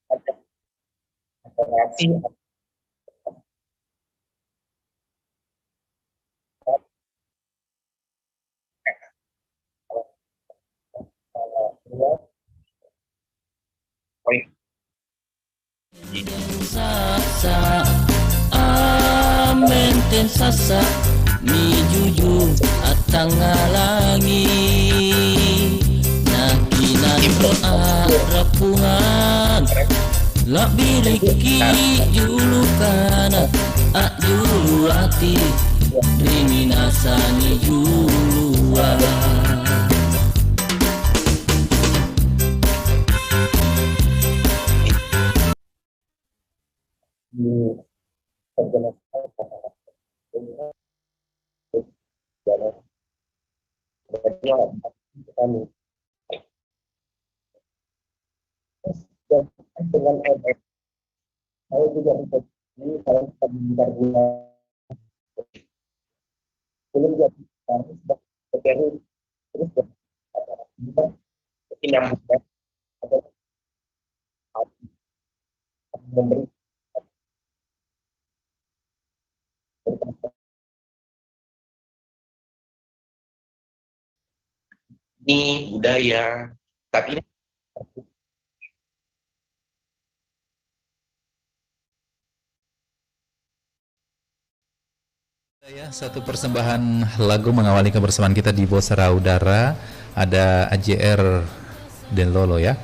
ada interaksi antara poin Sasa amenten sasa mi juju atang ngalangi nakinanto arapuhan la biriki julukana julu ati riminasani julua di perjalanan jalan berdua kami dan dengan efek saya juga bisa ini saya sebentar belum jadi sudah terjadi terus menyambutkan ada memberi ini budaya tapi ini Ya, satu persembahan lagu mengawali kebersamaan kita di Bosara Udara. Ada AJR dan Lolo ya.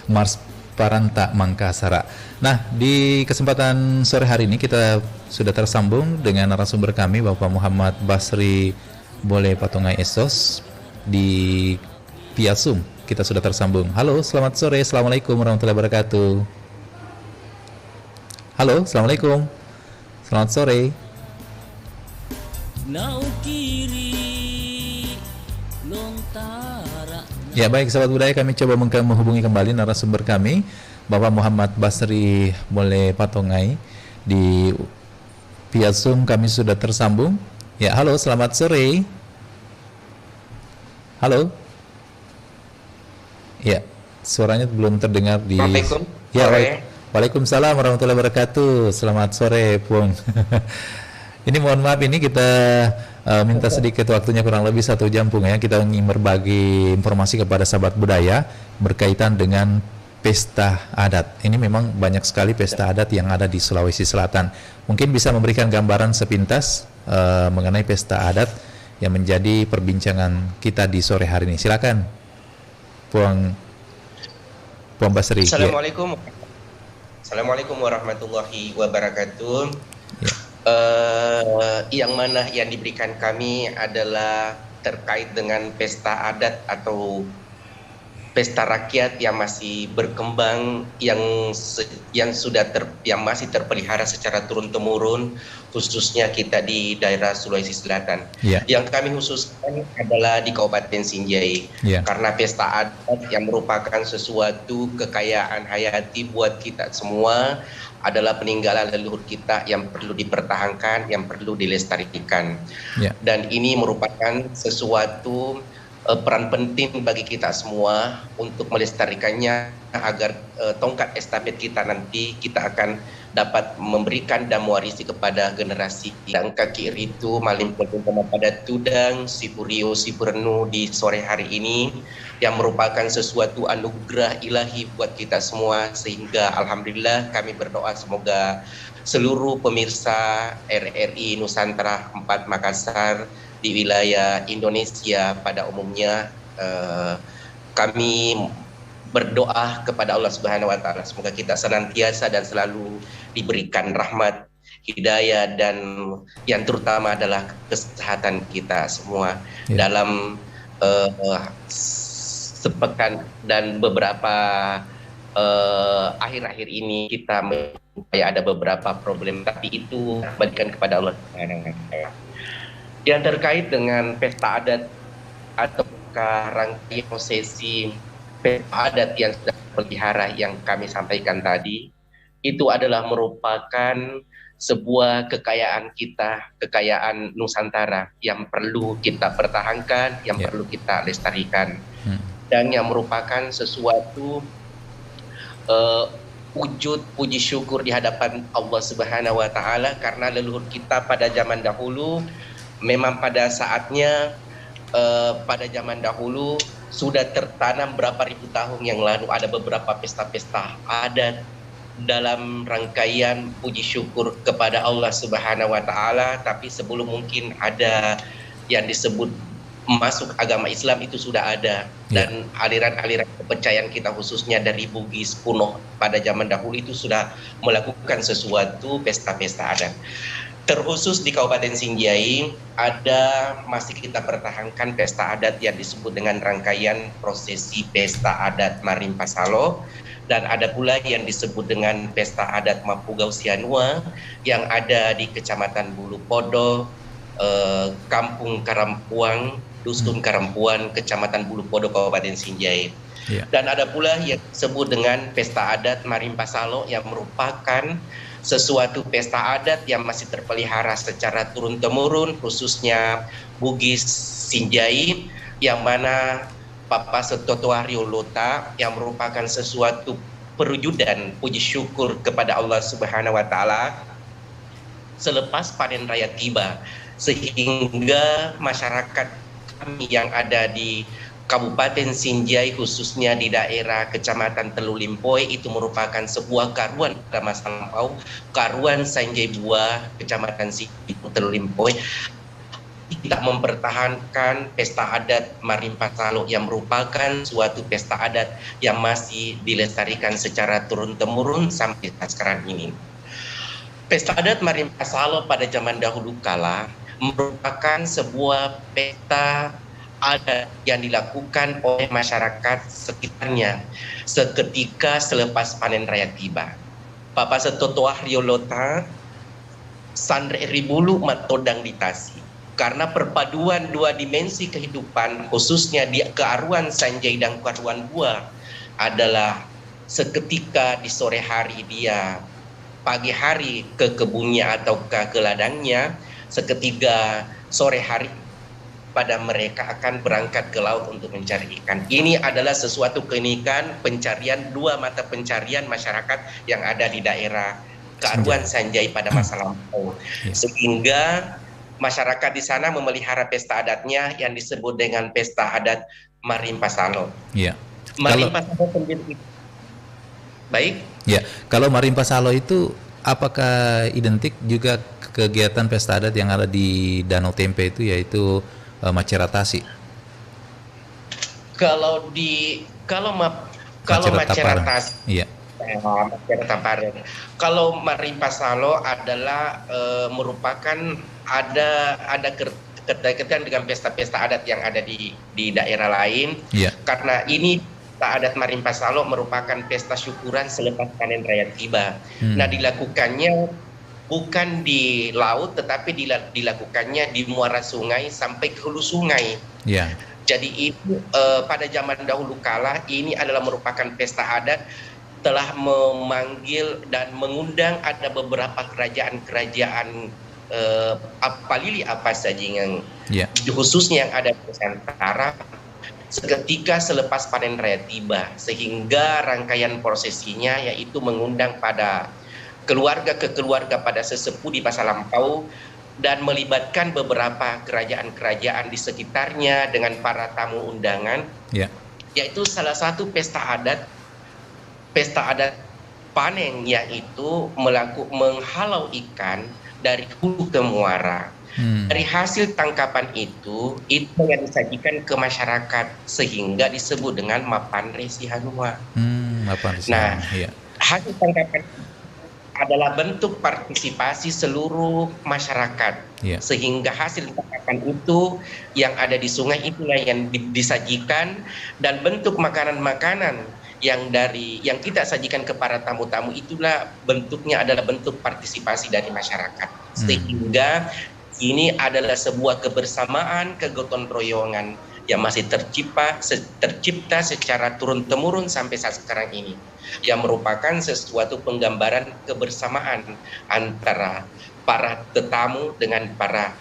Mars Paranta Mangkasara. Nah, di kesempatan sore hari ini kita sudah tersambung dengan narasumber kami Bapak Muhammad Basri Boleh Patongai Esos di via Zoom. Kita sudah tersambung. Halo, selamat sore. Assalamualaikum warahmatullahi wabarakatuh. Halo, assalamualaikum. Selamat sore. Ya baik sahabat budaya, kami coba menghubungi kembali narasumber kami Bapak Muhammad Basri Boleh Patongai di via Zoom. Kami sudah tersambung. Ya, halo, selamat sore. Halo. Ya, suaranya belum terdengar di. Assalamualaikum. Ya, waalaikumsalam warahmatullahi wabarakatuh. Selamat sore, Pung. Ini mohon maaf, ini kita minta sedikit waktunya, kurang lebih 1 jam Pung ya. Kita ingin berbagi informasi kepada sahabat budaya berkaitan dengan pesta adat. Ini memang banyak sekali pesta adat yang ada di Sulawesi Selatan. Mungkin bisa memberikan gambaran sepintas mengenai pesta adat yang menjadi perbincangan kita di sore hari ini. Silakan, Puang Basri. Assalamualaikum. Assalamualaikum warahmatullahi wabarakatuh. Ya. Yang mana yang diberikan kami adalah terkait dengan pesta adat atau pesta rakyat yang masih berkembang, yang masih terpelihara secara turun temurun, khususnya kita di daerah Sulawesi Selatan. Yeah. Yang kami khususkan adalah di Kabupaten Sinjai, karena pesta adat yang merupakan sesuatu kekayaan hayati buat kita semua, adalah peninggalan leluhur kita yang perlu dipertahankan, yang perlu dilestarikan. Dan ini merupakan sesuatu peran penting bagi kita semua untuk melestarikannya agar tongkat estafet kita nanti kita akan dapat memberikan dan mewarisi kepada generasi yang kaki ritu malim pada tudang sipurio sipurnu di sore hari ini, yang merupakan sesuatu anugerah ilahi buat kita semua, sehingga alhamdulillah kami berdoa semoga seluruh pemirsa RRI Nusantara 4 Makassar di wilayah Indonesia pada umumnya, kami berdoa kepada Allah Subhanahu wa Ta'ala semoga kita senantiasa dan selalu diberikan rahmat, hidayah, dan yang terutama adalah kesehatan kita semua. Dalam sepekan dan beberapa akhir-akhir ini kita ada beberapa problem, tapi itu kembalikan kepada Allah Subhanahu wa Ta'ala. Yang terkait dengan pesta adat atau rangkaian prosesi pesta adat yang sudah terpelihara yang kami sampaikan tadi, itu adalah merupakan sebuah kekayaan kita, kekayaan Nusantara yang perlu kita pertahankan, yang perlu kita lestarikan. dan yang merupakan sesuatu wujud puji syukur di hadapan Allah Subhanahu wa taala, karena leluhur kita pada zaman dahulu memang pada saatnya pada zaman dahulu sudah tertanam berapa ribu tahun yang lalu ada beberapa pesta-pesta adat dalam rangkaian puji syukur kepada Allah Subhanahu wa taala, tapi sebelum mungkin ada yang disebut masuk agama Islam itu sudah ada, dan aliran-aliran kepercayaan kita khususnya dari Bugis kuno pada zaman dahulu itu sudah melakukan sesuatu pesta-pesta adat. Terkhusus di Kabupaten Sinjai ada masih kita pertahankan pesta adat yang disebut dengan rangkaian prosesi pesta adat Marimpa Salo, dan ada pula yang disebut dengan pesta adat Mapugau Sianua yang ada di Kecamatan Bulu Podo, Kampung Karampuang, Dusun Karampuan, Kecamatan Bulu Podo, Kabupaten Sinjai. Dan ada pula yang disebut dengan pesta adat Marimpa Salo yang merupakan sesuatu pesta adat yang masih terpelihara secara turun-temurun, khususnya Bugis Sinjai, yang mana Papa Setoto Haryo Lota yang merupakan sesuatu perwujudan puji syukur kepada Allah Subhanahu wa taala selepas panen raya tiba, sehingga masyarakat kami yang ada di Kabupaten Sinjai khususnya di daerah Kecamatan Telu Limpoy itu merupakan sebuah karuan pada masa lampau, karuan Sanjai Buah Kecamatan Sinjai Telu Limpoy. Kita mempertahankan pesta adat Marimpa Salo yang merupakan suatu pesta adat yang masih dilestarikan secara turun-temurun sampai sekarang ini. Pesta adat Marimpa Salo pada zaman dahulu kala merupakan sebuah pesta adat yang dilakukan oleh masyarakat sekitarnya seketika selepas panen raya tiba. Papa Setoto Haryo Lota Sandre Ribulu Matodang Ditasi, karena perpaduan dua dimensi kehidupan khususnya di kearuan Sanjai dan kearuan Buah adalah seketika di sore hari dia pagi hari ke kebunnya atau ke ladangnya, seketika sore hari pada mereka akan berangkat ke laut untuk mencari ikan. Ini adalah sesuatu keunikan pencarian, dua mata pencarian masyarakat yang ada di daerah kearuan Sanjai pada masa lampau. Sehingga masyarakat di sana memelihara pesta adatnya yang disebut dengan pesta adat Marimpa Salo. Marimpa Salo sendiri. Baik. Kalau Marimpa Salo itu apakah identik juga kegiatan pesta adat yang ada di Danau Tempe itu, yaitu Maceratasi? Kalau Maceratasi, kalau Marimpa Salo adalah merupakan ada keterkaitan dengan pesta-pesta adat yang ada di daerah lain, karena ini adat Marimpa Salo merupakan pesta syukuran selepas panen raya tiba. Nah, dilakukannya bukan di laut, tetapi dilakukannya di muara sungai sampai ke hulu sungai. Jadi itu pada zaman dahulu kala ini adalah merupakan pesta adat telah memanggil dan mengundang ada beberapa kerajaan-kerajaan apa saja yang khususnya yang ada di Nusantara seketika selepas panen raya tiba, sehingga rangkaian prosesinya yaitu mengundang pada keluarga ke keluarga pada sesepuh di masa lampau dan melibatkan beberapa kerajaan-kerajaan di sekitarnya dengan para tamu undangan, yaitu salah satu pesta adat panen, yaitu menghalau ikan dari hulu ke muara. Dari hasil tangkapan itu yang disajikan ke masyarakat sehingga disebut dengan Mapanre Sihanua. Nah, hasil tangkapan adalah bentuk partisipasi seluruh masyarakat, sehingga hasil tangkapan itu yang ada di sungai itulah yang disajikan, dan bentuk makanan-makanan yang kita sajikan ke para tamu-tamu itulah bentuknya adalah bentuk partisipasi dari masyarakat, sehingga ini adalah sebuah kebersamaan, kegotong royongan yang masih tercipta secara turun-temurun sampai saat sekarang ini, yang merupakan sesuatu penggambaran kebersamaan antara para tetamu dengan para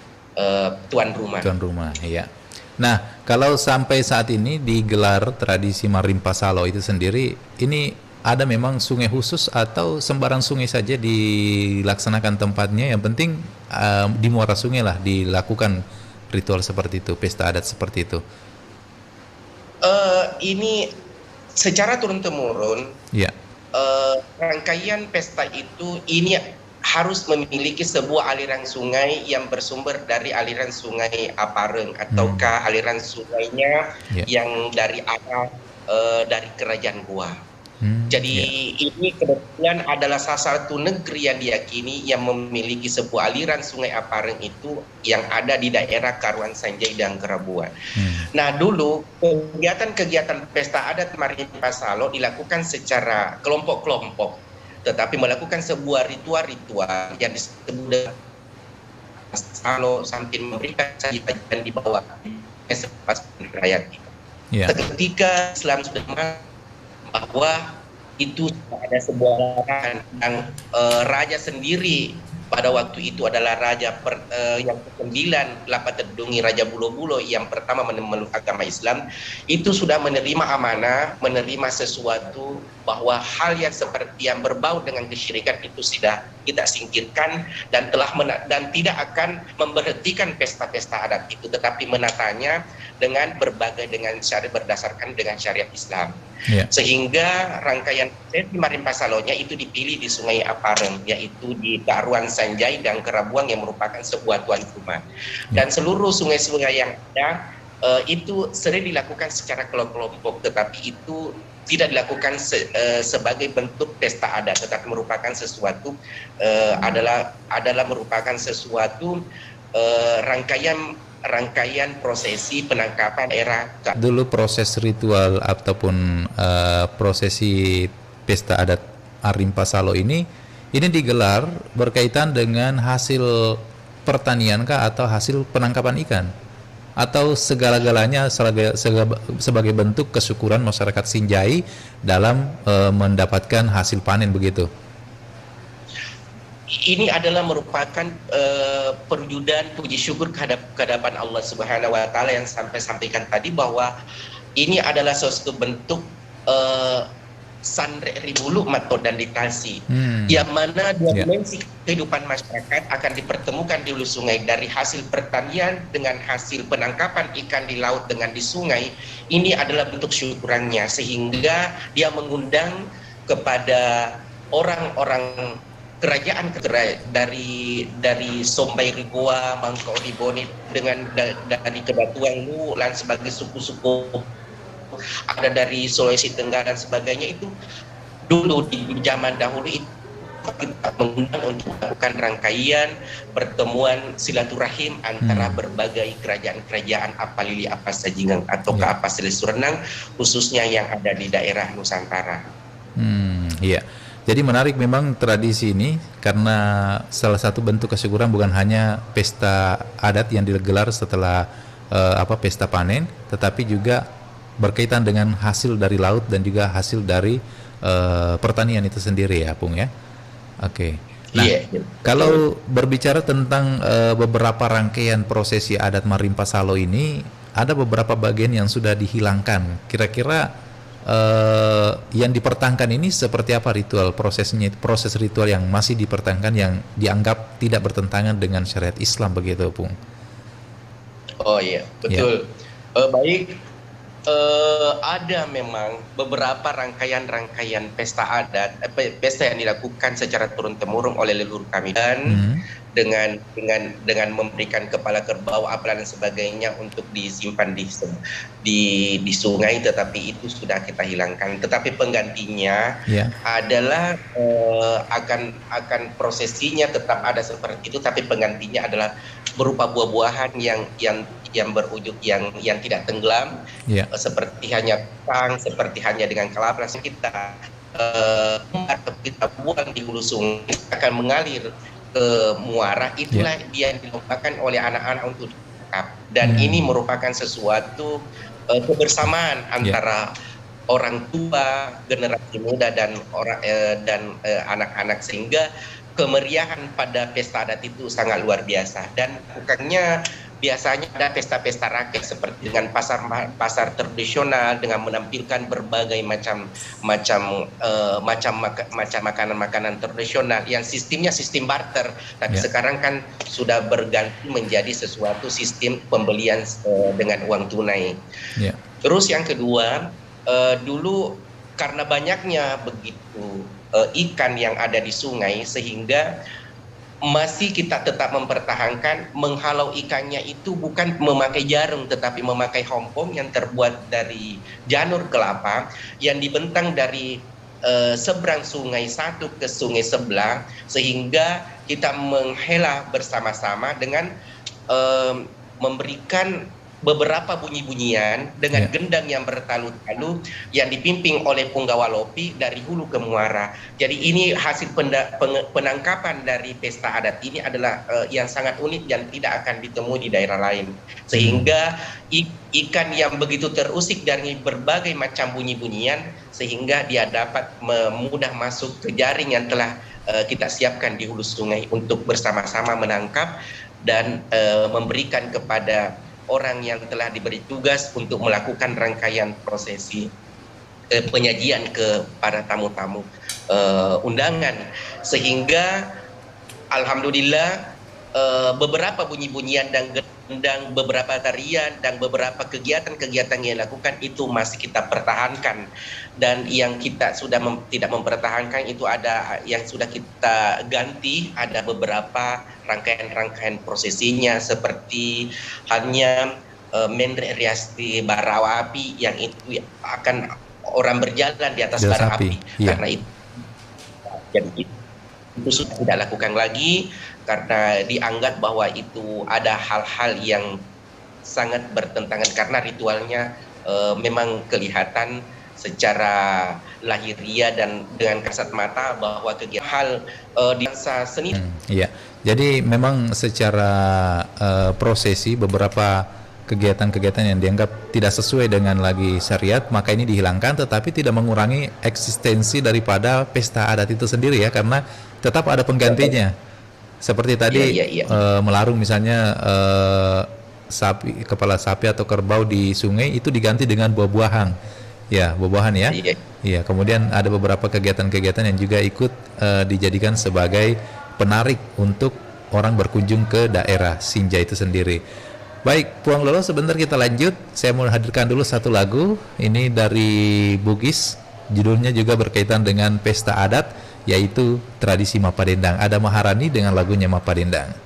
tuan rumah. Nah, kalau sampai saat ini digelar tradisi Marimpa Salo itu sendiri, ini ada memang sungai khusus atau sembarang sungai saja dilaksanakan tempatnya? Yang penting di muara sungai lah dilakukan ritual seperti itu, pesta adat seperti itu. Ini secara turun-temurun, ya. Rangkaian pesta itu ini harus memiliki sebuah aliran sungai yang bersumber dari aliran sungai Apareng ataukah aliran sungainya yang dari arah dari kerajaan Goa. Jadi ini kebetulan adalah salah satu negeri yang diyakini yang memiliki sebuah aliran sungai Apareng itu yang ada di daerah Karuan Sanjai dan Kerabuan. Nah dulu kegiatan-kegiatan pesta adat Marimpa Salo dilakukan secara kelompok-kelompok, tetapi melakukan sebuah ritual-ritual yang disebut Salo sambil memberikan sajian di bawah sepas rakyat. Ketika Islam sudah bahwa itu ada sebuah larangan yang raja sendiri pada waktu itu adalah raja yang ke-9 Lapatedungi, Raja Bulo-Bulo yang pertama memeluk agama Islam, itu sudah menerima amanah, menerima sesuatu bahwa hal yang seperti yang berbau dengan kesyirikan itu sudah kita singkirkan dan tidak akan memberhentikan pesta-pesta adat itu, tetapi menatanya dengan syariat berdasarkan dengan syariat Islam. Sehingga rangkaian prosesi Marimpa Salonya itu dipilih di Sungai Apareng, yaitu di Karuan Sanjai dan Kerabuang yang merupakan sebuah tuan rumah. Dan seluruh sungai-sungai yang ada itu sering dilakukan secara kelompok-kelompok, tetapi itu tidak dilakukan sebagai bentuk pesta adat, tetapi merupakan sesuatu merupakan sesuatu rangkaian prosesi penangkapan era dulu. Proses ritual ataupun prosesi pesta adat Marimpa Salo ini digelar berkaitan dengan hasil pertanian kah atau hasil penangkapan ikan, atau segala-galanya sebagai bentuk kesyukuran masyarakat Sinjai dalam mendapatkan hasil panen begitu? Ini adalah merupakan perwujudan puji syukur kehadapan Allah Subhanahu wa taala yang sampaikan tadi, bahwa ini adalah suatu bentuk sandre ribulu mato dan ditasi, yang mana dua dimensi kehidupan masyarakat akan dipertemukan di hulu sungai, dari hasil pertanian dengan hasil penangkapan ikan di laut dengan di sungai. Ini adalah bentuk syukurannya, sehingga dia mengundang kepada orang-orang kerajaan dari Sombai Rigoa, Mangkau Riboni dengan dari Kedatuang Lu dan sebagai suku-suku ada dari Sulawesi Tenggara dan sebagainya. Itu dulu di zaman dahulu itu kita mengundang untuk melakukan rangkaian pertemuan silaturahim antara berbagai kerajaan-kerajaan Apalili, Apa Sajingang atau ke Apa Selis Surenang, khususnya yang ada di daerah Nusantara. Jadi menarik memang tradisi ini, karena salah satu bentuk kesyukuran bukan hanya pesta adat yang digelar setelah pesta panen, tetapi juga berkaitan dengan hasil dari laut dan juga hasil dari pertanian itu sendiri ya, Pung ya. Oke. Nah, kalau berbicara tentang beberapa rangkaian prosesi adat Marimpa Salo ini, ada beberapa bagian yang sudah dihilangkan. Kira-kira yang dipertahankan ini seperti apa ritual prosesnya, proses ritual yang masih dipertahankan yang dianggap tidak bertentangan dengan syariat Islam begitu, Pung? Oh iya, betul. Baik, ada memang beberapa rangkaian pesta adat, pesta yang dilakukan secara turun-temurun oleh leluhur kami, dan dengan memberikan kepala kerbau, apalah dan sebagainya untuk disimpan di sungai, tetapi itu sudah kita hilangkan. Tetapi penggantinya adalah akan prosesinya tetap ada seperti itu, tapi penggantinya adalah berupa buah-buahan yang berwujud yang tidak tenggelam, seperti hanya pisang, seperti hanya dengan kelapa kita buang di hulu sungai akan mengalir ke muara. Itulah dia yang dilombakan oleh anak-anak untuk ditangkap, dan ini merupakan sesuatu kebersamaan antara orang tua, generasi muda dan anak-anak, sehingga kemeriahan pada pesta adat itu sangat luar biasa. Dan bukannya biasanya ada pesta-pesta rakyat seperti dengan pasar tradisional dengan menampilkan berbagai macam makanan-makanan tradisional yang sistemnya sistem barter, tapi sekarang kan sudah berganti menjadi sesuatu sistem pembelian dengan uang tunai. Terus yang kedua, dulu karena banyaknya begitu ikan yang ada di sungai, sehingga masih kita tetap mempertahankan menghalau ikannya itu bukan memakai jaring tetapi memakai hompong yang terbuat dari janur kelapa yang dibentang dari seberang sungai satu ke sungai sebelah, sehingga kita menghela bersama-sama dengan memberikan beberapa bunyi-bunyian dengan gendang yang bertalu-talu yang dipimpin oleh punggawa lopi dari hulu ke muara. Jadi ini hasil penangkapan dari pesta adat ini adalah yang sangat unik dan tidak akan ditemui di daerah lain. Sehingga ikan yang begitu terusik dari berbagai macam bunyi-bunyian sehingga dia dapat mudah masuk ke jaring yang telah kita siapkan di hulu sungai untuk bersama-sama menangkap dan memberikan kepada orang yang telah diberi tugas untuk melakukan rangkaian prosesi penyajian ke para tamu-tamu undangan. Sehingga alhamdulillah beberapa bunyi-bunyian dan gendang, beberapa tarian dan beberapa kegiatan-kegiatan yang dilakukan itu masih kita pertahankan, dan yang kita sudah tidak mempertahankan itu ada yang sudah kita ganti, ada beberapa rangkaian-rangkaian prosesinya seperti hanya mendre riasti bara api yang itu akan orang berjalan di atas bara api. Karena itu jadi itu sudah tidak lakukan lagi karena dianggap bahwa itu ada hal-hal yang sangat bertentangan karena ritualnya memang kelihatan secara lahiriah dan dengan kasat mata bahwa kegiatan hal di masa seni. Iya, jadi memang secara prosesi beberapa kegiatan-kegiatan yang dianggap tidak sesuai dengan lagi syariat maka ini dihilangkan, tetapi tidak mengurangi eksistensi daripada pesta adat itu sendiri ya, karena tetap ada penggantinya. Seperti tadi melarung misalnya sapi, kepala sapi atau kerbau di sungai itu diganti dengan buah-buahan. Ya, buah-buahan ya. Iya, kemudian ada beberapa kegiatan-kegiatan yang juga ikut dijadikan sebagai penarik untuk orang berkunjung ke daerah Sinjai itu sendiri. Baik, Puang Lolo, sebentar kita lanjut. Saya mau hadirkan dulu satu lagu. Ini dari Bugis. Judulnya juga berkaitan dengan pesta adat, yaitu tradisi Mapadendang. Ada Maharani dengan lagunya Mapadendang.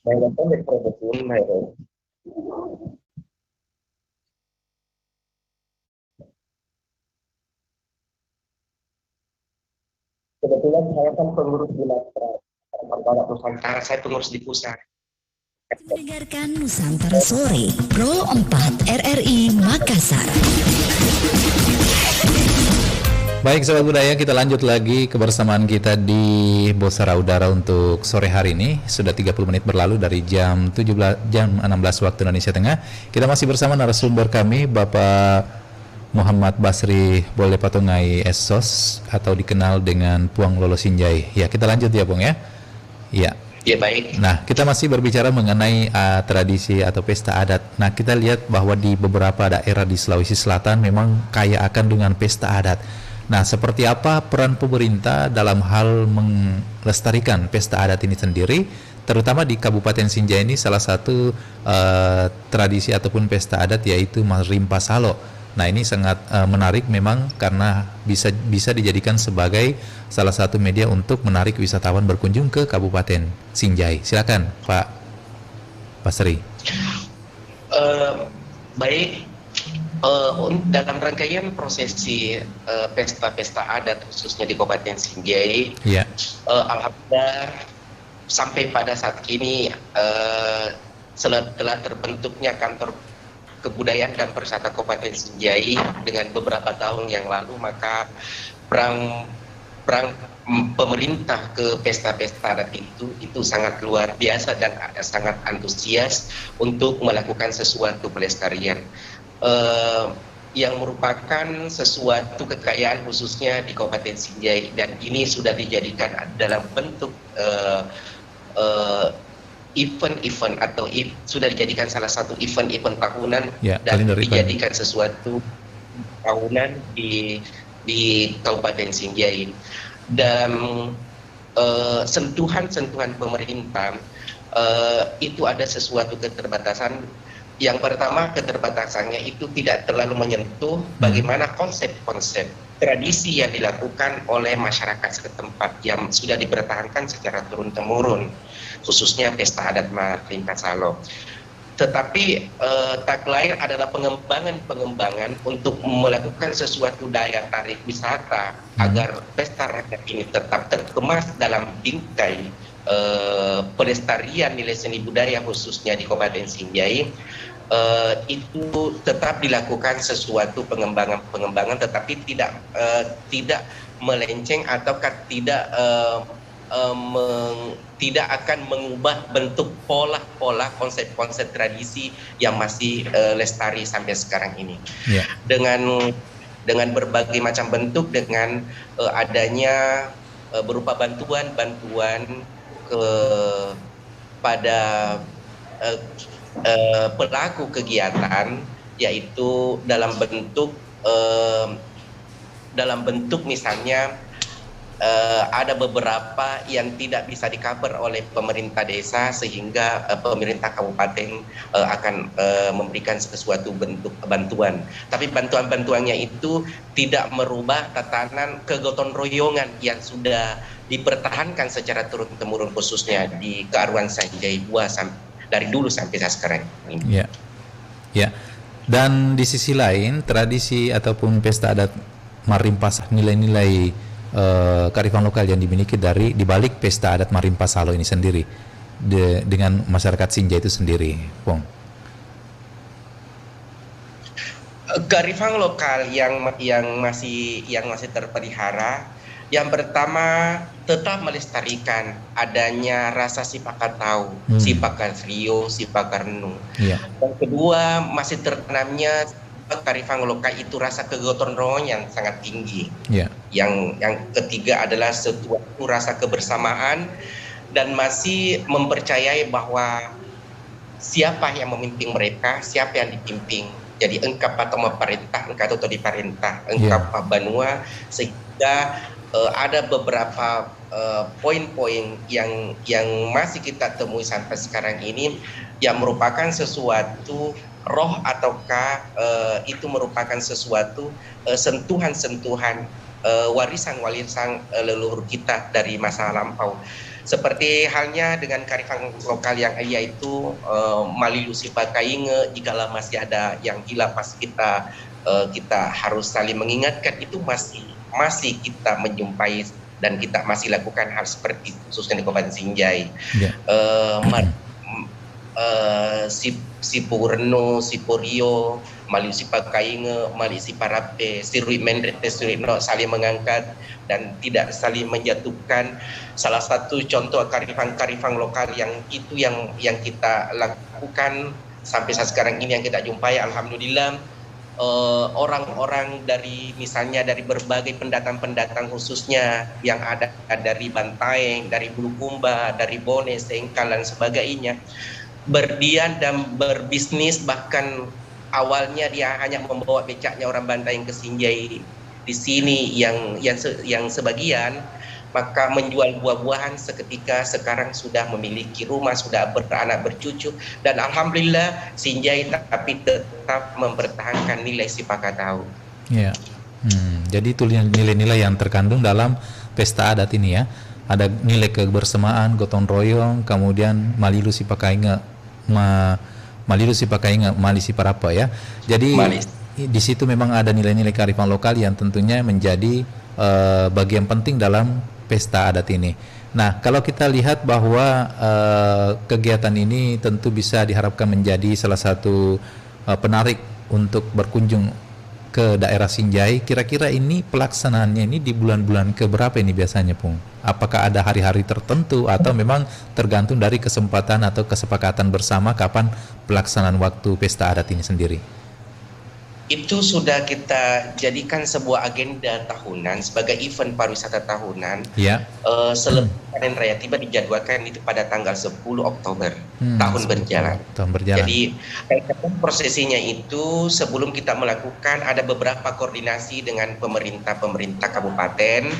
Bayangkan di produksi Mayro. Kebetulan saya kan pengurus di Matra Nusantara, saya pengurus di pusat. Mendengarkan Nusantara Sore, Pro 4 RRI Makassar. Baik Sobat Budaya, kita lanjut lagi kebersamaan kita di Bosara Udara untuk sore hari ini. Sudah 30 menit berlalu dari jam 16 waktu Indonesia Tengah. Kita masih bersama narasumber kami, Bapak Muhammad Basri Boleh Patungai Esos, atau dikenal dengan Puang Lolo Sinjai. Ya, kita lanjut ya Puang ya. Ya. Ya baik. Nah, kita masih berbicara mengenai tradisi atau pesta adat. Nah, kita lihat bahwa di beberapa daerah di Sulawesi Selatan memang kaya akan dengan pesta adat. Nah, seperti apa peran pemerintah dalam hal melestarikan pesta adat ini sendiri, terutama di Kabupaten Sinjai ini salah satu tradisi ataupun pesta adat yaitu Marimpa Salo. Nah, ini sangat menarik memang karena bisa dijadikan sebagai salah satu media untuk menarik wisatawan berkunjung ke Kabupaten Sinjai. Silakan Pak Basri. Baik. Dalam rangkaian prosesi pesta-pesta adat khususnya di Kabupaten Sinjai, alhamdulillah sampai pada saat ini setelah terbentuknya kantor kebudayaan dan pariwisata Kabupaten Sinjai dengan beberapa tahun yang lalu, maka perang pemerintah ke pesta-pesta adat itu sangat luar biasa dan sangat antusias untuk melakukan sesuatu pelestarian. Yang merupakan sesuatu kekayaan khususnya di Kabupaten Sinjai, dan ini sudah dijadikan dalam bentuk event-event atau sudah dijadikan salah satu event-event tahunan dan dijadikan sesuatu tahunan di Kabupaten Sinjai. Dan sentuhan-sentuhan pemerintah itu ada sesuatu keterbatasan Yang pertama, keterbatasannya itu tidak terlalu menyentuh bagaimana konsep-konsep tradisi yang dilakukan oleh masyarakat setempat yang sudah dipertahankan secara turun-temurun, khususnya pesta adat Marimpa Salo. Tetapi tak lain adalah pengembangan untuk melakukan sesuatu daya tarik wisata agar pesta rakyat ini tetap terkemas dalam bingkai pelestarian nilai seni budaya khususnya di Kabupaten Sinjai. Itu tetap dilakukan sesuatu pengembangan tetapi tidak melenceng ataukah tidak akan mengubah bentuk pola konsep-konsep tradisi yang masih lestari sampai sekarang ini. Dengan berbagai macam bentuk, dengan adanya berupa bantuan kepada pelaku kegiatan, yaitu dalam bentuk misalnya ada beberapa yang tidak bisa di-cover oleh pemerintah desa sehingga pemerintah kabupaten akan memberikan sesuatu bentuk bantuan. Tapi bantuan-bantuannya itu tidak merubah tatanan kegotong royongan yang sudah dipertahankan secara turun-temurun khususnya di Kearuan Sanjai Bua dari dulu sampai sekarang ini. Ya. Dan di sisi lain, tradisi ataupun pesta adat Marimpa, nilai-nilai kearifan lokal yang dimiliki di balik pesta adat Marimpa Salo ini sendiri dengan masyarakat Sinjai itu sendiri, Pong. Kearifan lokal yang masih terpelihara, yang pertama tetap melestarikan adanya rasa sipakatau, sipakatrio, sipakarnu. Yang kedua, masih tertanamnya kearifan lokal itu rasa kegotong royongan yang sangat tinggi. Yang ketiga adalah suatu rasa kebersamaan dan masih mempercayai bahwa siapa yang memimpin mereka, siapa yang dipimpin. Jadi engkau atau memerintah, engkau atau diperintah, engkau banua, sehingga ada beberapa poin-poin yang masih kita temui sampai sekarang ini yang merupakan sesuatu roh ataukah itu merupakan sesuatu sentuhan-sentuhan warisan-warisan leluhur kita dari masa lampau. Seperti halnya dengan kearifan lokal yang yaitu Malilu Sipakainge, jikalau masih ada yang hilang pas kita harus saling mengingatkan, itu masih kita menjumpai dan kita masih lakukan hal seperti itu khususnya di Kabupaten Sinjai. Sipurno, Sipurio, Maliu Sipakainge, Maliu Siparape, Sirui Mendrete, Surino saling mengangkat dan tidak saling menjatuhkan. Salah satu contoh karifan lokal yang kita lakukan sampai saat sekarang ini yang kita jumpai, alhamdulillah, orang-orang dari misalnya dari berbagai pendatang khususnya yang ada dari Bantaeng, dari Bulukumba, dari Bone, Sengkal dan sebagainya, berdiam dan berbisnis. Bahkan awalnya dia hanya membawa becaknya orang Bantaeng ke Sinjai di sini yang sebagian, maka menjual buah-buahan seketika sekarang sudah memiliki rumah, sudah beranak bercucu, dan alhamdulillah Sinjai tapi tetap mempertahankan nilai sipakatau. Jadi itu nilai-nilai yang terkandung dalam pesta adat ini ya. Ada nilai kebersamaan, gotong royong, kemudian Malilu Sipakainge, Malilu Sipakainge, Mali Siparapa ya. Jadi di situ memang ada nilai-nilai kearifan lokal yang tentunya menjadi bagian penting dalam pesta adat ini. Nah, kalau kita lihat bahwa kegiatan ini tentu bisa diharapkan menjadi salah satu penarik untuk berkunjung ke daerah Sinjai. Kira-kira ini pelaksanaannya ini di bulan-bulan keberapa ini biasanya, Pung? Apakah ada hari-hari tertentu atau memang tergantung dari kesempatan atau kesepakatan bersama kapan pelaksanaan waktu pesta adat ini sendiri? Itu sudah kita jadikan sebuah agenda tahunan sebagai event pariwisata tahunan. selepas panen raya tiba dijadwalkan itu pada tanggal 10 Oktober tahun berjalan. Jadi prosesinya itu sebelum kita melakukan ada beberapa koordinasi dengan pemerintah kabupaten,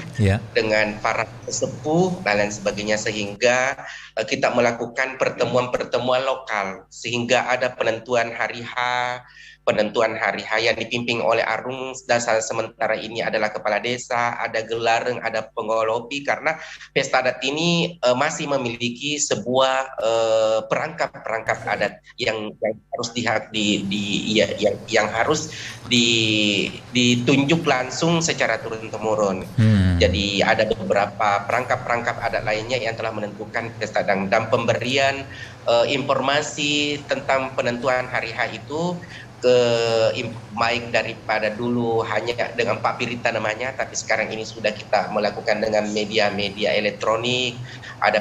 dengan para sesepuh dan lain sebagainya, sehingga kita melakukan pertemuan lokal sehingga ada penentuan hari H yang dipimpin oleh Arung, dan sementara ini adalah kepala desa, ada gelareng, ada pengelopi, karena pesta adat ini masih memiliki sebuah perangkap adat yang harus ditunjuk langsung secara turun temurun. Jadi ada beberapa perangkap adat lainnya yang telah menentukan pesta dan pemberian informasi tentang penentuan hari H itu baik daripada dulu hanya dengan papirita namanya, tapi sekarang ini sudah kita melakukan dengan media elektronik, ada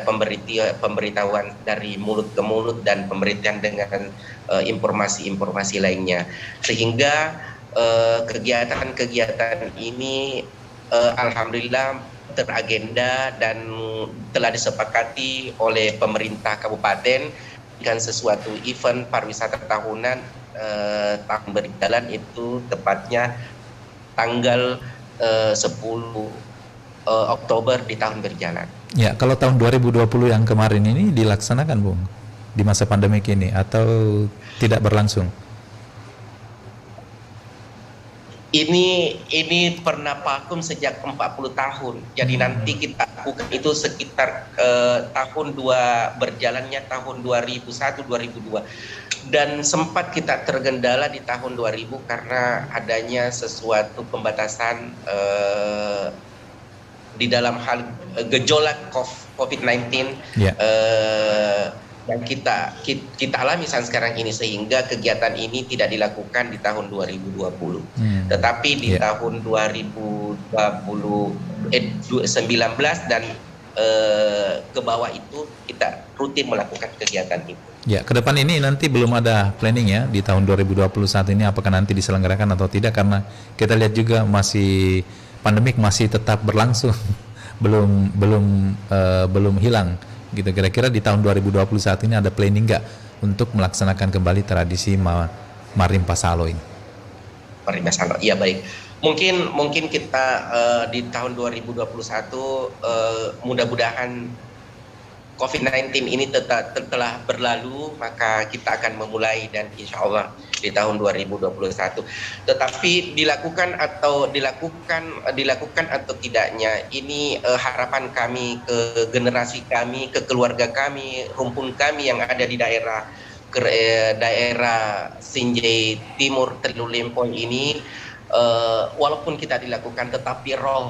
pemberitahuan dari mulut ke mulut dan pemberitaan dengan informasi lainnya, sehingga kegiatan ini alhamdulillah teragenda dan telah disepakati oleh pemerintah kabupaten dengan sesuatu event pariwisata tahunan tahun berjalan itu tepatnya tanggal 10 Oktober di tahun berjalan. Ya, kalau tahun 2020 yang kemarin ini dilaksanakan, Bung, di masa pandemik ini atau tidak berlangsung? Ini pernah vakum sejak 40 tahun. Jadi nanti kita lakukan itu sekitar berjalannya tahun 2001-2002. Dan sempat kita tergendala di tahun 2000 karena adanya sesuatu pembatasan di dalam hal gejolak COVID-19 yang kita alami sekarang ini, sehingga kegiatan ini tidak dilakukan di tahun 2020. Tetapi di tahun 2019 dan ke bawah itu kita rutin melakukan kegiatan itu. Ya, ke depan ini nanti belum ada planning ya di tahun 2021 ini apakah nanti diselenggarakan atau tidak, karena kita lihat juga masih pandemik masih tetap berlangsung, belum hilang gitu. Kira-kira di tahun 2021 ini ada planning nggak untuk melaksanakan kembali tradisi Marim Pasalo ini? Marim Pasalo, iya baik. Mungkin kita di tahun 2021 mudah-mudahan COVID-19 ini telah berlalu, maka kita akan memulai dan insya Allah di tahun 2021. Tetapi dilakukan atau tidaknya ini harapan kami ke generasi kami, ke keluarga kami, rumpun kami yang ada di daerah Sinjai Timur Telu Lempong ini, walaupun kita dilakukan, tetapi roh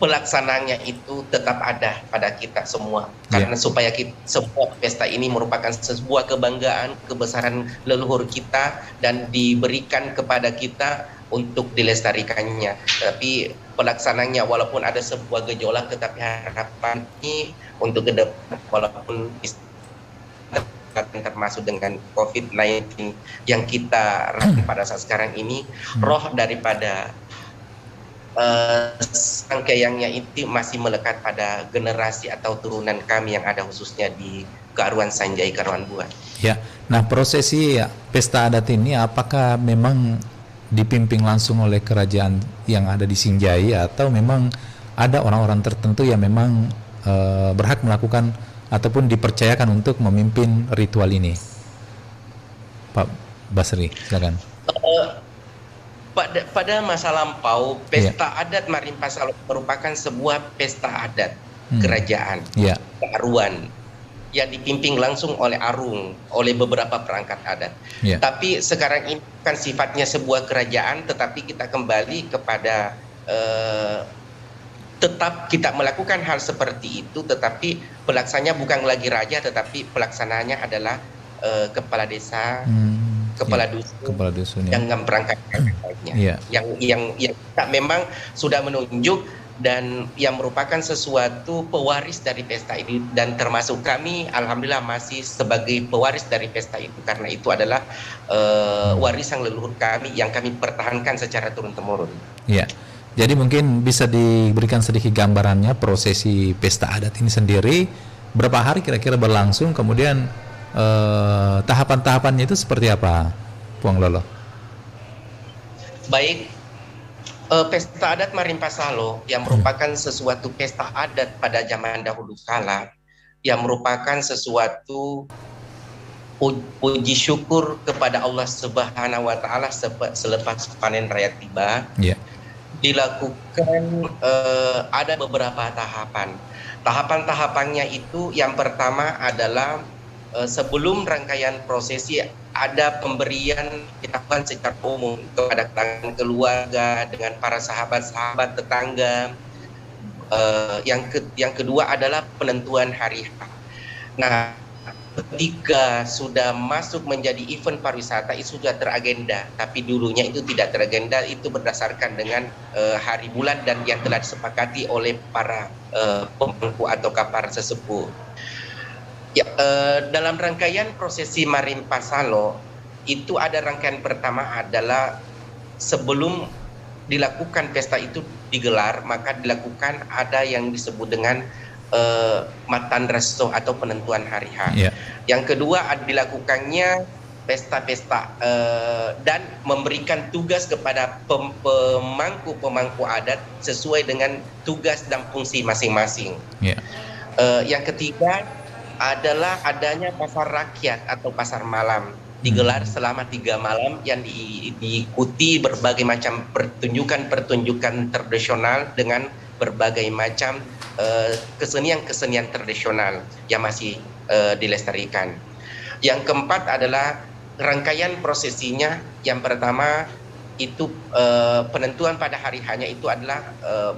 pelaksananya itu tetap ada pada kita semua, karena supaya semua pesta ini merupakan sebuah kebanggaan, kebesaran leluhur kita dan diberikan kepada kita untuk dilestarikannya. Tapi pelaksananya walaupun ada sebuah gejolak, tetapi harapan ini untuk ke depan, walaupun termasuk dengan COVID-19 yang kita rasakan pada saat sekarang ini, roh daripada sangkaiangnya itu masih melekat pada generasi atau turunan kami yang ada khususnya di Karuan Sanjai, Karuan Buah. Ya, nah prosesi pesta adat ini apakah memang dipimpin langsung oleh kerajaan yang ada di Sinjai atau memang ada orang-orang tertentu yang memang berhak melakukan ataupun dipercayakan untuk memimpin ritual ini? Pak Basri, silakan. Pada masa lampau, pesta adat Marim Pasalo merupakan sebuah pesta adat kerajaan, kearuan, yang dipimpin langsung oleh Arung, oleh beberapa perangkat adat. Tapi sekarang ini kan sifatnya sebuah kerajaan, tetapi kita kembali kepada tetap kita melakukan hal seperti itu, tetapi pelaksananya bukan lagi raja, tetapi pelaksananya adalah kepala desa, kepala dusun yang perangkat lainnya, yang kita memang sudah menunjuk dan yang merupakan sesuatu pewaris dari pesta ini, dan termasuk kami alhamdulillah masih sebagai pewaris dari pesta itu, karena itu adalah warisan leluhur kami yang kami pertahankan secara turun temurun. Ya, Jadi mungkin bisa diberikan sedikit gambarannya prosesi pesta adat ini sendiri, berapa hari kira-kira berlangsung, kemudian tahapan-tahapannya itu seperti apa, Puang Lolo? Baik, pesta adat Marimpa Salo yang merupakan sesuatu pesta adat pada zaman dahulu kala, yang merupakan sesuatu puji syukur kepada Allah Subhanahu wa Ta'ala selepas panen raya tiba. Dilakukan ada beberapa tahapan. Tahapan-tahapannya itu yang pertama adalah sebelum rangkaian prosesi ada pemberian dilakukan secara umum kepada kalangan keluarga dengan para sahabat-sahabat tetangga. Yang kedua adalah penentuan hari H. Nah, ketika sudah masuk menjadi event pariwisata itu sudah teragenda, tapi dulunya itu tidak teragenda, itu berdasarkan dengan hari bulan dan yang telah disepakati oleh para pemangku atau para sesepuh. Ya, dalam rangkaian prosesi Marimpa Salo itu ada rangkaian pertama adalah sebelum dilakukan pesta itu digelar, maka dilakukan ada yang disebut dengan Matan Resto atau penentuan hari H. Yang kedua dilakukannya pesta-pesta dan memberikan tugas kepada pemangku adat sesuai dengan tugas dan fungsi masing-masing. Yang ketiga adalah adanya pasar rakyat atau pasar malam, digelar selama 3 malam yang diikuti berbagai macam pertunjukan tradisional dengan berbagai macam kesenian tradisional yang masih dilestarikan. Yang keempat adalah rangkaian prosesinya. Yang pertama itu penentuan pada hari hanya itu adalah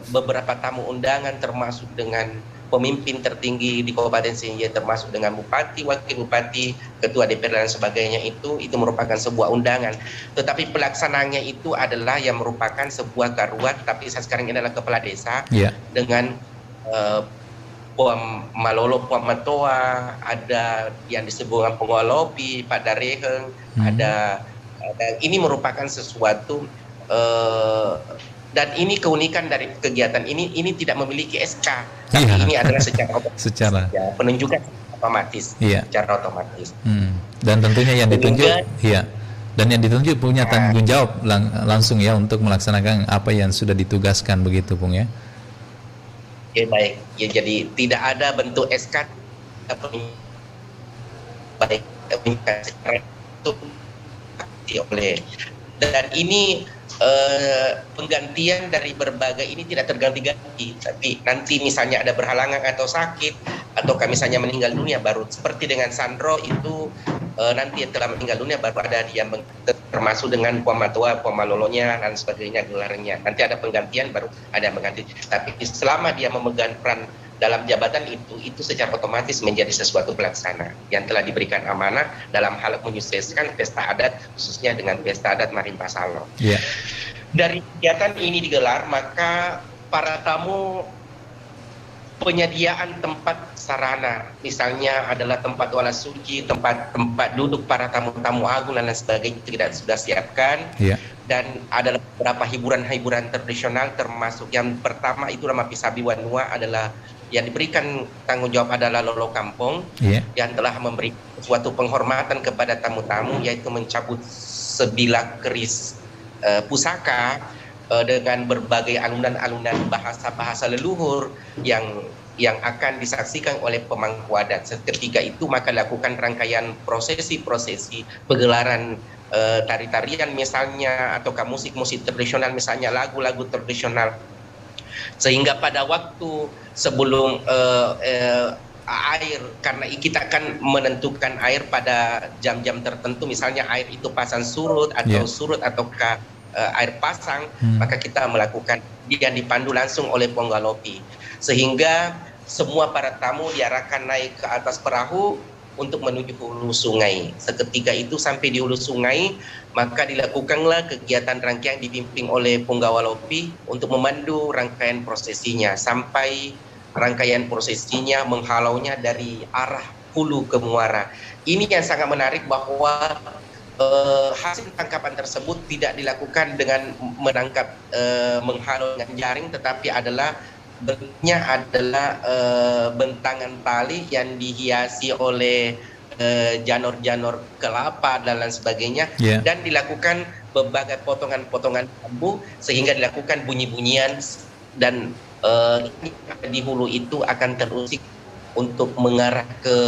beberapa tamu undangan termasuk dengan pemimpin tertinggi di Kabupaten Sinjai, termasuk dengan bupati, wakil bupati, ketua DPR dan sebagainya, itu merupakan sebuah undangan. Tetapi pelaksanaannya itu adalah yang merupakan sebuah karuat, tapi sekarang ini adalah kepala desa dengan Puang Malolo, Puang Matoa, ada yang disebut Pengolopi, Pak Dareheng, ada ini merupakan sesuatu dan ini keunikan dari kegiatan ini tidak memiliki SK, tapi ini adalah secara penunjukan otomatis, secara otomatis. Dan tentunya yang ditunjuk, dan yang ditunjuk punya tanggung jawab langsung ya untuk melaksanakan apa yang sudah ditugaskan begitu, Pung ya. Ya baik, ya jadi tidak ada bentuk SK baik itu oleh, dan ini penggantian dari berbagai ini tidak terganti-ganti, tapi nanti misalnya ada berhalangan atau sakit atau misalnya meninggal dunia, baru seperti dengan Sandro itu nanti telah meninggal dunia baru ada dia termasuk dengan Puang Matua, Puang Malolonya dan sebagainya gelarnya. Nanti ada penggantian baru ada mengganti. Tapi selama dia memegang peran dalam jabatan itu secara otomatis menjadi sesuatu pelaksana yang telah diberikan amanah dalam hal menyukseskan pesta adat, khususnya dengan pesta adat Marimpa Salo. Dari kegiatan ini digelar, maka para tamu penyediaan tempat sarana, misalnya adalah tempat wala suci, tempat duduk para tamu-tamu agung dan lain sebagainya itu kita sudah siapkan. Dan ada beberapa hiburan tradisional, termasuk yang pertama itu nama Pisabi Wanua adalah yang diberikan tanggung jawab adalah Lolo Kampung yang telah memberi suatu penghormatan kepada tamu-tamu, yaitu mencabut sebilah keris pusaka dengan berbagai alunan-alunan bahasa leluhur yang akan disaksikan oleh pemangku adat. Seketika itu maka lakukan rangkaian prosesi pegelaran tari-tarian misalnya, ataukah musik-musik tradisional misalnya, lagu-lagu tradisional, sehingga pada waktu sebelum air, karena kita akan menentukan air pada jam-jam tertentu, misalnya air itu pasang surut atau surut ataukah air pasang, maka kita melakukan yang dipandu langsung oleh Ponggalopi, sehingga semua para tamu diarahkan naik ke atas perahu untuk menuju hulu sungai. Seketika itu sampai di hulu sungai, maka dilakukanlah kegiatan rangkaian dipimpin oleh Ponggalopi untuk memandu rangkaian prosesinya sampai rangkaian prosesinya menghalaunya dari arah hulu ke muara. Ini yang sangat menarik, bahwa hasil tangkapan tersebut tidak dilakukan dengan menangkap menghalau dengan jaring, tetapi adalah bentuknya adalah bentangan tali yang dihiasi oleh janur-janur kelapa dan lain sebagainya, dan dilakukan berbagai potongan-potongan bambu sehingga dilakukan bunyi-bunyian, dan di hulu itu akan terusik untuk mengarah ke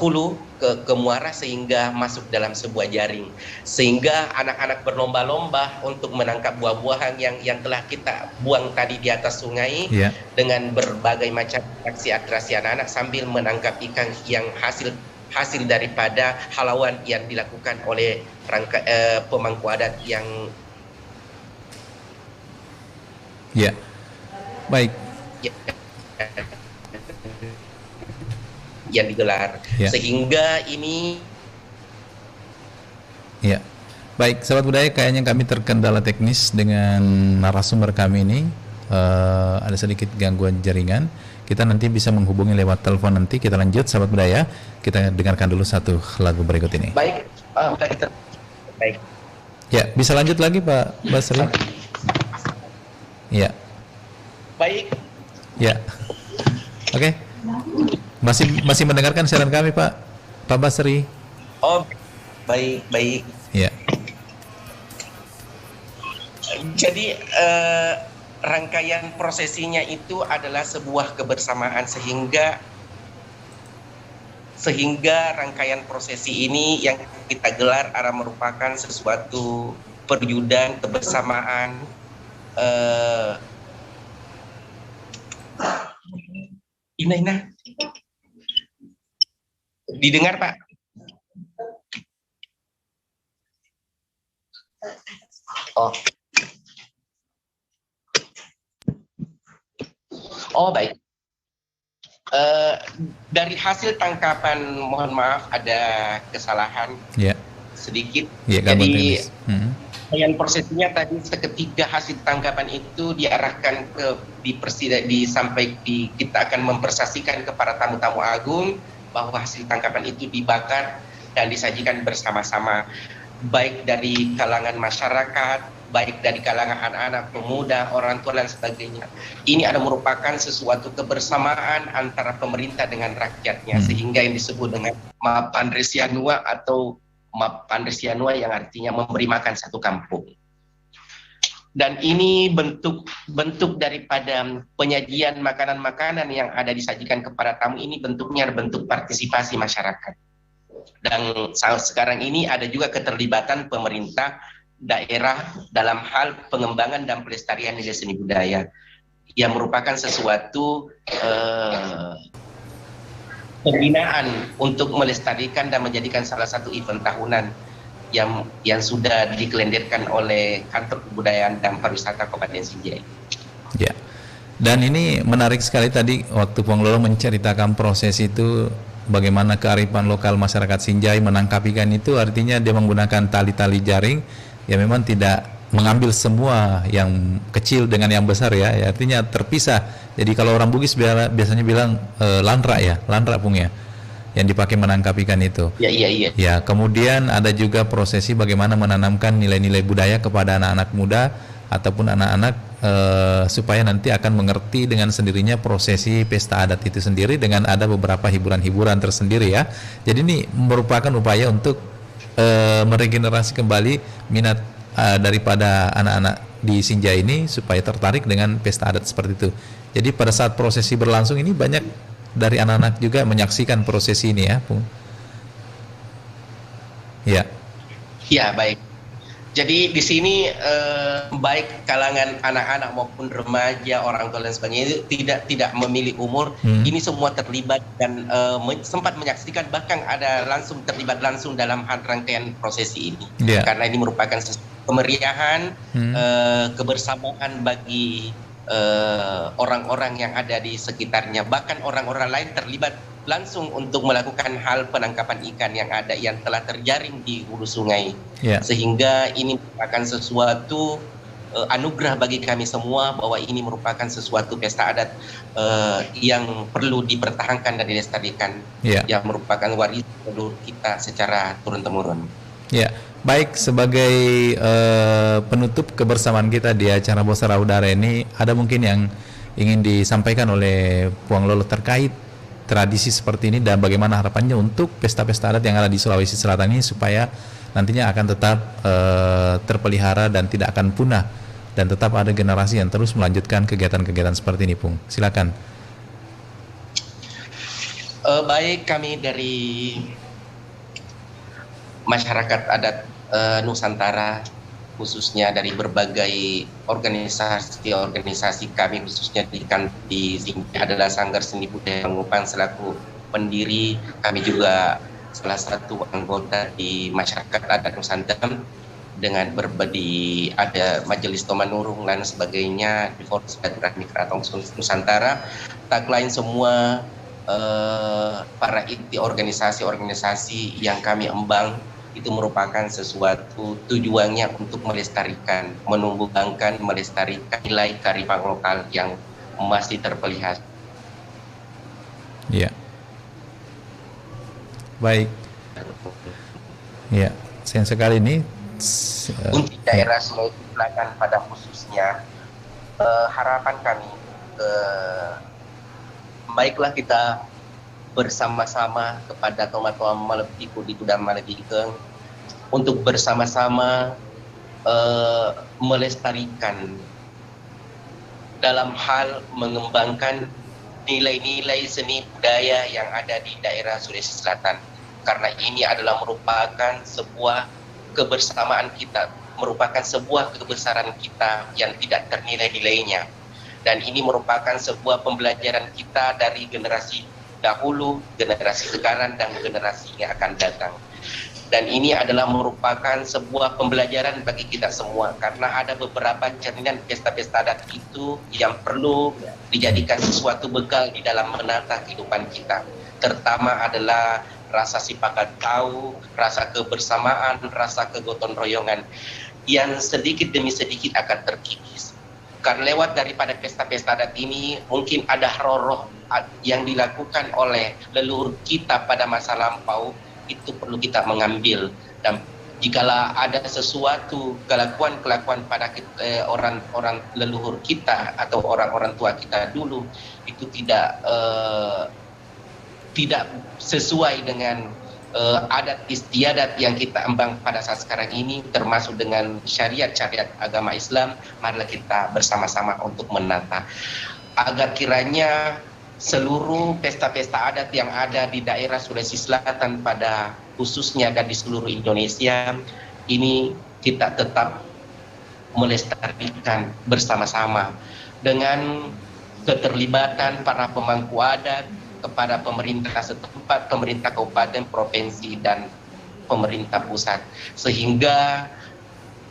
hulu, ke muara, sehingga masuk dalam sebuah jaring, sehingga anak-anak berlomba-lomba untuk menangkap buah-buahan yang telah kita buang tadi di atas sungai, dengan berbagai macam atraksi anak-anak sambil menangkap ikan yang hasil daripada halauan yang dilakukan oleh pemangku adat yang baik yang digelar, sehingga ini baik. Sahabat budaya, kayaknya kami terkendala teknis dengan narasumber kami ini, ada sedikit gangguan jaringan. Kita nanti bisa menghubungi lewat telepon, nanti kita lanjut. Sahabat budaya, kita dengarkan dulu satu lagu berikut ini. Baik, baik. Ya, bisa lanjut lagi Pak Basri. Ya. Baik. Ya. Oke. Masih mendengarkan siaran kami Pak Basri? Oh, baik. Ya. Jadi rangkaian prosesinya itu adalah sebuah kebersamaan, sehingga rangkaian prosesi ini yang kita gelar adalah merupakan sesuatu perjudan kebersamaan, Ina. Didengar Pak? Oh baik. Dari hasil tangkapan, mohon maaf ada kesalahan sedikit. Jadi yang prosesnya tadi seketika hasil tangkapan itu diarahkan kita akan mempersaksikan kepada tamu-tamu agung bahwa hasil tangkapan itu dibakar dan disajikan bersama-sama, baik dari kalangan masyarakat, baik dari kalangan anak-anak, pemuda, orang tua dan sebagainya. Ini ada merupakan sesuatu kebersamaan antara pemerintah dengan rakyatnya, sehingga yang disebut dengan Mapandresianua atau Mapandresianua, yang artinya memberi makan satu kampung. Dan ini bentuk daripada penyajian makanan-makanan yang ada disajikan kepada tamu, ini bentuknya bentuk partisipasi masyarakat. Dan sekarang ini ada juga keterlibatan pemerintah daerah dalam hal pengembangan dan pelestarian nilai seni budaya, yang merupakan sesuatu pembinaan untuk melestarikan dan menjadikan salah satu event tahunan yang sudah dikelenderkan oleh Kantor Kebudayaan dan Pariwisata Kabupaten Sinjai. Ya. Dan ini menarik sekali tadi waktu Pong Lolo menceritakan proses itu, bagaimana kearifan lokal masyarakat Sinjai menangkap ikan itu, artinya dia menggunakan tali-tali jaring, ya memang tidak mengambil semua yang kecil dengan yang besar ya, artinya terpisah. Jadi kalau orang Bugis biasanya bilang landra Pung ya, yang dipakai menangkap ikan itu. Iya. Ya, kemudian ada juga prosesi bagaimana menanamkan nilai-nilai budaya kepada anak-anak muda ataupun anak-anak supaya nanti akan mengerti dengan sendirinya prosesi pesta adat itu sendiri, dengan ada beberapa hiburan-hiburan tersendiri ya. Jadi ini merupakan upaya untuk meregenerasi kembali minat daripada anak-anak di Sinjai ini supaya tertarik dengan pesta adat seperti itu. Jadi pada saat prosesi berlangsung ini banyak dari anak-anak juga menyaksikan prosesi ini ya, Pung. Ya. Ya, baik. Jadi di sini baik kalangan anak-anak maupun remaja, orang tua dan sebagainya itu tidak memilih umur. Ini semua terlibat dan sempat menyaksikan, bahkan ada terlibat langsung dalam rangkaian prosesi ini. Karena ini merupakan kemeriahan, kebersamaan bagi orang-orang yang ada di sekitarnya. Bahkan orang-orang lain terlibat langsung untuk melakukan hal penangkapan ikan yang telah terjaring di hulu sungai. Sehingga ini merupakan sesuatu anugerah bagi kami semua, bahwa ini merupakan sesuatu pesta adat yang perlu dipertahankan dan dilestarikan, yang merupakan warisan leluhur kita secara turun-temurun. Ya, baik, sebagai penutup kebersamaan kita di acara Bosara Udara ini, ada mungkin yang ingin disampaikan oleh Puang Lolo terkait tradisi seperti ini dan bagaimana harapannya untuk pesta-pesta adat yang ada di Sulawesi Selatan ini supaya nantinya akan tetap terpelihara dan tidak akan punah dan tetap ada generasi yang terus melanjutkan kegiatan-kegiatan seperti ini, Pung. Silakan. Baik, kami dari masyarakat adat Nusantara, khususnya dari berbagai organisasi kami, khususnya di sini adalah Sanggar Seni Budaya Pangupan selaku pendiri. Kami juga salah satu anggota di masyarakat adat Nusantara dengan berbedi ada Majelis Tomanurung dan sebagainya di Forum Silaturahmi Keraton Nusantara. Tak lain semua para inti organisasi-organisasi yang kami embang itu merupakan sesuatu tujuannya untuk melestarikan, menumbuh kembangkan, melestarikan nilai kearifan lokal yang masih terpelihara. Ya. Baik. Ya, sayang sekali ini untuk daerah Sulawesi Selatan pada khususnya harapan kami baiklah kita bersama-sama kepada Tomat-Tomat Malepiku di Tudam Malebikeng untuk bersama-sama melestarikan dalam hal mengembangkan nilai-nilai seni budaya yang ada di daerah Sulawesi Selatan, karena ini adalah merupakan sebuah kebersamaan kita, merupakan sebuah kebesaran kita yang tidak ternilai nilainya, dan ini merupakan sebuah pembelajaran kita dari generasi dahulu, generasi sekarang, dan generasi yang akan datang. Dan ini adalah merupakan sebuah pembelajaran bagi kita semua, karena ada beberapa cerminan pesta-pesta adat itu yang perlu dijadikan sesuatu bekal di dalam menata kehidupan kita. Terutama adalah rasa sipakat tahu, rasa kebersamaan, rasa kegotong royongan yang sedikit demi sedikit akan terkikis. Karena lewat daripada pesta-pesta adat ini mungkin ada roh-roh yang dilakukan oleh leluhur kita pada masa lampau, itu perlu kita mengambil. Dan jikalau ada sesuatu kelakuan-kelakuan pada orang-orang leluhur kita atau orang-orang tua kita dulu itu tidak sesuai dengan adat istiadat yang kita embang pada saat sekarang ini, termasuk dengan syariat-syariat agama Islam, marilah kita bersama-sama untuk menata agar kiranya seluruh pesta-pesta adat yang ada di daerah Sulawesi Selatan pada khususnya dan di seluruh Indonesia ini kita tetap melestarikan bersama-sama dengan keterlibatan para pemangku adat kepada pemerintah setempat, pemerintah kabupaten, provinsi, dan pemerintah pusat, sehingga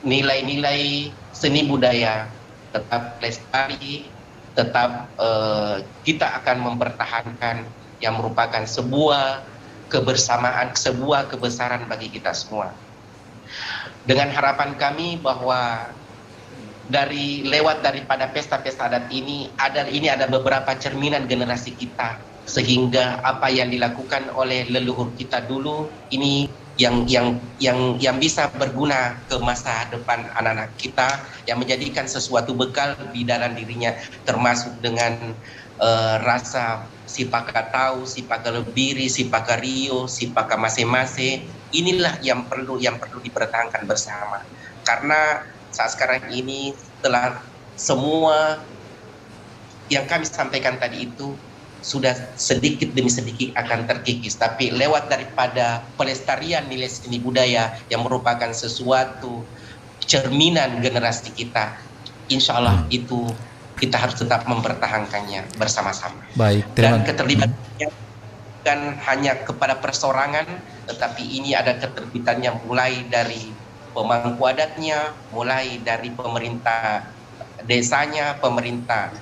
nilai-nilai seni budaya tetap lestari, tetap kita akan mempertahankan yang merupakan sebuah kebersamaan, sebuah kebesaran bagi kita semua. Dengan harapan kami bahwa lewat daripada pesta-pesta adat ini ada beberapa cerminan generasi kita, sehingga apa yang dilakukan oleh leluhur kita dulu ini yang bisa berguna ke masa depan anak-anak kita, yang menjadikan sesuatu bekal di dalam dirinya, termasuk dengan rasa sipaka tahu, sipaka lebiri, sipaka rio, sipaka masing-masing. Inilah yang perlu dipertahankan bersama, karena saat sekarang ini setelah semua yang kami sampaikan tadi itu sudah sedikit demi sedikit akan terkikis, tapi lewat daripada pelestarian nilai seni budaya yang merupakan sesuatu cerminan generasi kita, insya Allah itu kita harus tetap mempertahankannya bersama-sama. Baik, dan keterlibatannya bukan hanya kepada persorangan, tetapi ini ada keterlibatannya mulai dari pemangku adatnya, mulai dari pemerintah desanya, pemerintah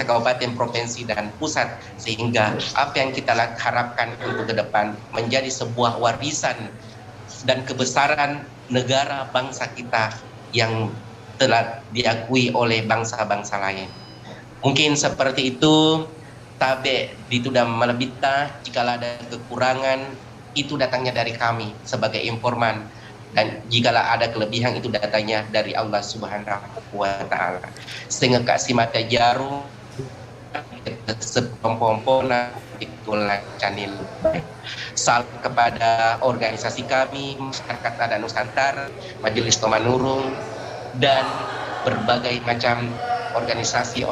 kabupaten, provinsi, dan pusat, sehingga apa yang kita harapkan untuk ke depan menjadi sebuah warisan dan kebesaran negara bangsa kita yang telah diakui oleh bangsa-bangsa lain. Mungkin seperti itu. Tabe di Tudam Malebita, jika ada kekurangan itu datangnya dari kami sebagai informan. dan jikalau ada kelebihan itu datanya dari Allah Subhanahu wa taala. Setengah kasih mata jarum sepompona itulah canil. Salam kepada organisasi kami, masyarakat adat Nusantara, Majelis Tomanurung, dan berbagai macam organisasi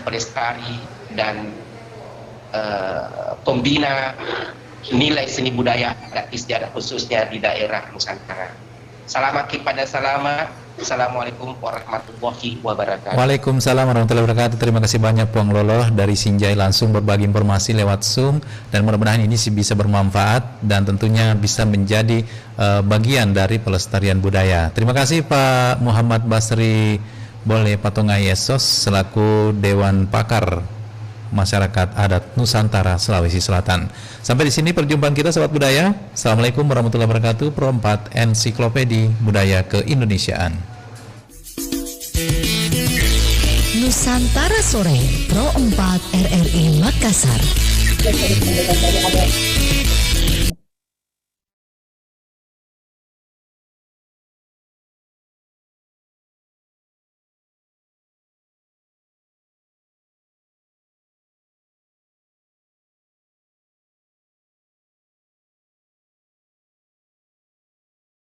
pelestari dan pembina nilai seni budaya adat istiadat khususnya di daerah Nusantara. Selamat kepada selamat. Assalamualaikum warahmatullahi wabarakatuh. Waalaikumsalam warahmatullahi wabarakatuh. Terima kasih banyak Puang Loloh dari Sinjai langsung berbagi informasi lewat Zoom, dan mudah-mudahan ini bisa bermanfaat dan tentunya bisa menjadi bagian dari pelestarian budaya. Terima kasih Pak Muhammad Basri Boleh Patongai Yesus selaku Dewan Pakar Masyarakat Adat Nusantara Sulawesi Selatan. Sampai di sini perjumpaan kita sahabat budaya. Assalamualaikum warahmatullahi wabarakatuh. Pro 4 Ensiklopedi Budaya Keindonesiaan. Nusantara Sore Pro 4 RRI Makassar.